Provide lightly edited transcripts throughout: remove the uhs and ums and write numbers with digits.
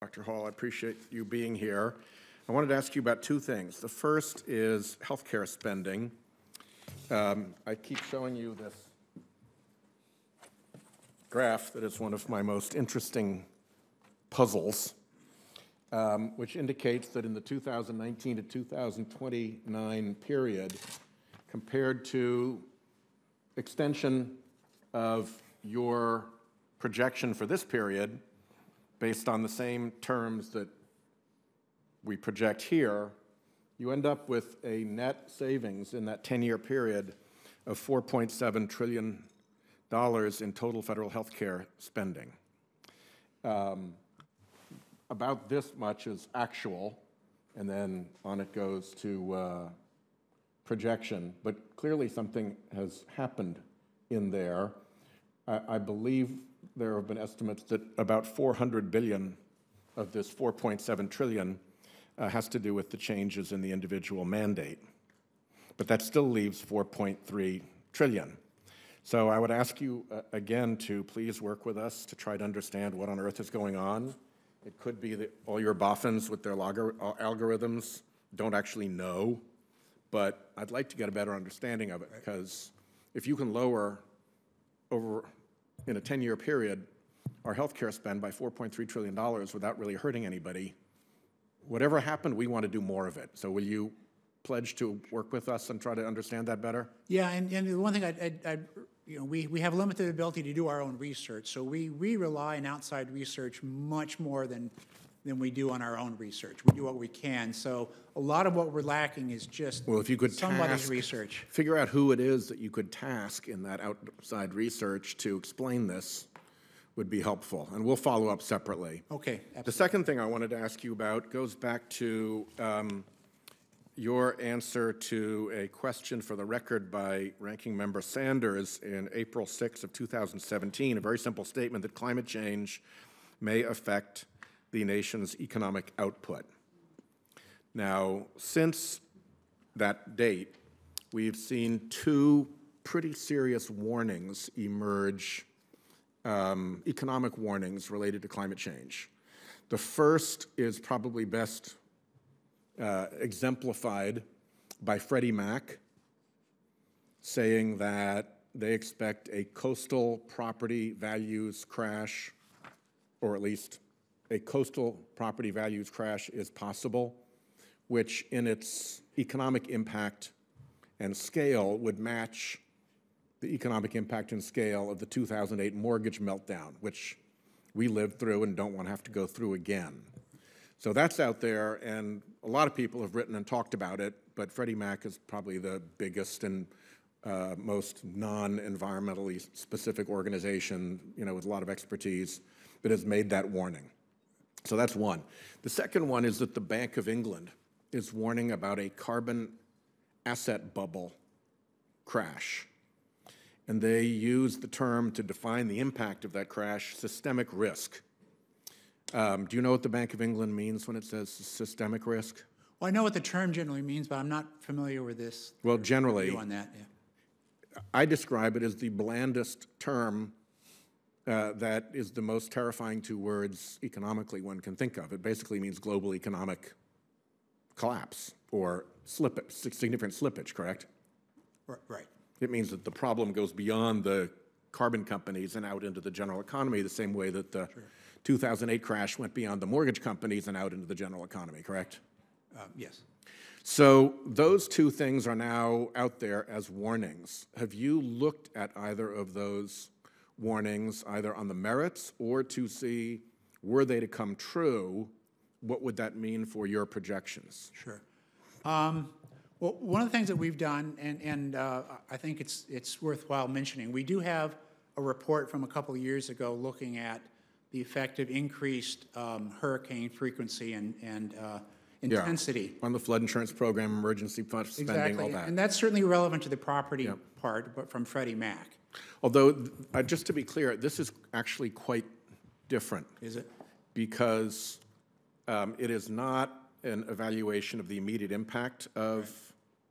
Dr. Hall, I appreciate you being here. I wanted to ask you about two things. The first is healthcare spending. I keep showing you this graph that is one of my most interesting puzzles, which indicates that in the 2019 to 2029 period, compared to extension of your projection for this period, based on the same terms that we project here, you end up with a net savings in that 10-year period of $4.7 trillion in total federal health care spending. About this much is actual, and then on it goes to projection. But clearly something has happened in there. I believe there have been estimates that about 400 billion of this 4.7 trillion has to do with the changes in the individual mandate. But that still leaves 4.3 trillion. So I would ask you again to please work with us to try to understand what on earth is going on. It could be that all your boffins with their algorithms don't actually know, but I'd like to get a better understanding of it, because if you can lower over in a 10-year period our healthcare spend by $4.3 trillion without really hurting anybody, whatever happened, we want to do more of it. So will you pledge to work with us and try to understand that better? Yeah, and the one thing we have limited ability to do our own research, so we rely on outside research much more than we do on our own research. We do what we can, so a lot of what we're lacking is just if you could somebody's research. Figure out who it is that you could task in that outside research to explain this would be helpful, and we'll follow up separately. Okay, absolutely. The second thing I wanted to ask you about goes back to your answer to a question for the record by Ranking Member Sanders in April 6 of 2017, a very simple statement that climate change may affect the nation's economic output. Now, since that date, we've seen two pretty serious warnings emerge, economic warnings related to climate change. The first is probably best exemplified by Freddie Mac saying that they expect a coastal property values crash, or at least a coastal property values crash is possible, which in its economic impact and scale would match the economic impact and scale of the 2008 mortgage meltdown, which we lived through and don't want to have to go through again. So that's out there, and a lot of people have written and talked about it, but Freddie Mac is probably the biggest and most non-environmentally specific organization, with a lot of expertise that has made that warning. So that's one. The second one is that the Bank of England is warning about a carbon asset bubble crash. And they use the term to define the impact of that crash, systemic risk. Do you know what the Bank of England means when it says systemic risk? Well, I know what the term generally means, but I'm not familiar with this. Well, generally, on that, yeah. I describe it as the blandest term that is the most terrifying two words economically one can think of. It basically means global economic collapse or slippage, significant slippage, correct? Right. It means that the problem goes beyond the carbon companies and out into the general economy, the same way that the 2008 crash went beyond the mortgage companies and out into the general economy, correct? Yes. So those two things are now out there as warnings. Have you looked at either of those warnings, either on the merits or to see, were they to come true, what would that mean for your projections? Sure. Well, one of the things that we've done, and I think it's worthwhile mentioning, we do have a report from a couple of years ago looking at the effect of increased hurricane frequency and intensity. Yeah, on the flood insurance program, emergency fund spending, all that. And that's certainly relevant to the property part, but from Freddie Mac. Although, just to be clear, this is actually quite different. Is it? Because it is not an evaluation of the immediate impact of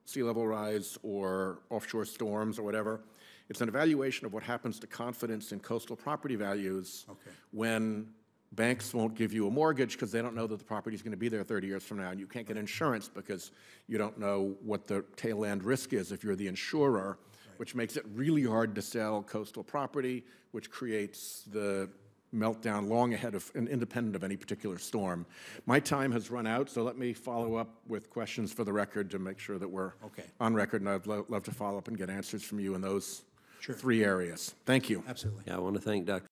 sea level rise or offshore storms or whatever. It's an evaluation of what happens to confidence in coastal property values when Banks won't give you a mortgage because they don't know that the property is going to be there 30 years from now, and you can't get insurance because you don't know what the tail end risk is if you're the insurer, which makes it really hard to sell coastal property, which creates the meltdown long ahead of and independent of any particular storm. My time has run out, so let me follow up with questions for the record to make sure that we're on record, and I'd love to follow up and get answers from you in those 3 areas. Thank you. Absolutely. Yeah, I want to thank Dr.